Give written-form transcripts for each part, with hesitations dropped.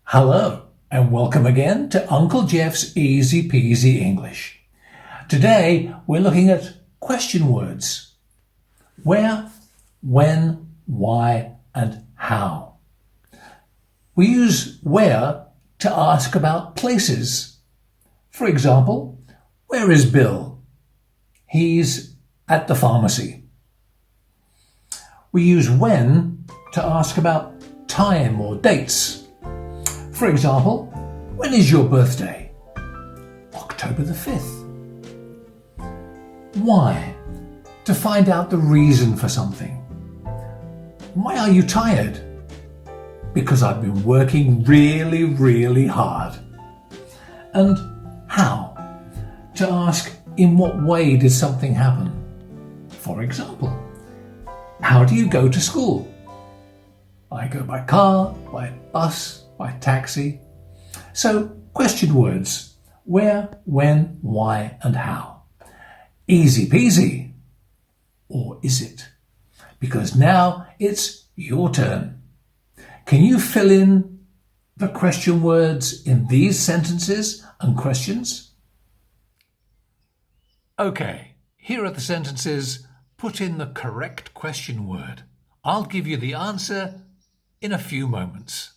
Hello and welcome again to Uncle Geoff's Easy-Peasy English. Today we're looking at question words. Where, when, why and how. We use where to ask about places. For example, where is Bill? He's at the pharmacy. We use when to ask about time or dates. For example, when is your birthday? October the 5th. Why? To find out the reason for something. Why are you tired? Because I've been working really hard. And how? To ask in what way did something happen. For example, how do you go to school? I go by car, by bus, by taxi. So, question words. Where, when, why and how. Easy peasy. Or is it? Because now it's your turn. Can you fill in the question words in these sentences and questions? Okay, here are the sentences. Put in the correct question word. I'll give you the answer in a few moments.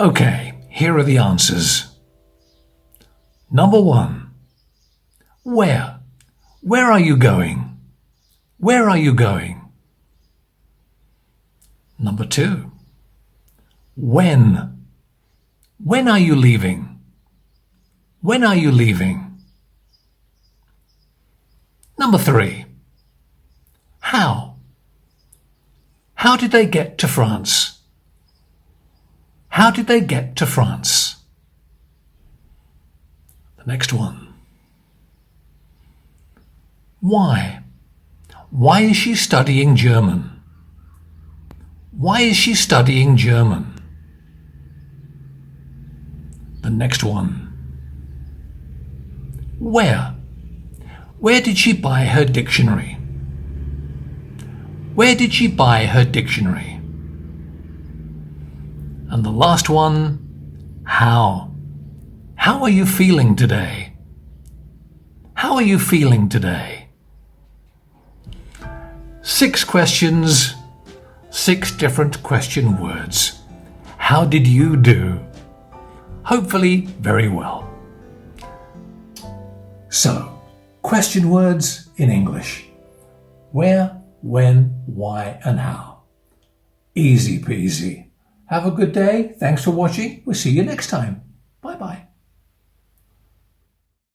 Okay, here are the answers. Number 1. Where? Where are you going? Where are you going? Number 2. When? When are you leaving? When are you leaving? Number 3. How? How did they get to France? How did they get to France? The next one. Why? Why is she studying German? Why is she studying German? The next one. Where? Where did she buy her dictionary? Where did she buy her dictionary? And the last one, how? How are you feeling today? How are you feeling today? 6 questions, 6 different question words. How did you do? Hopefully very well. So, question words in English. Where, when, why and how. Easy peasy. Have a good day. Thanks for watching. We'll see you next time. Bye-bye.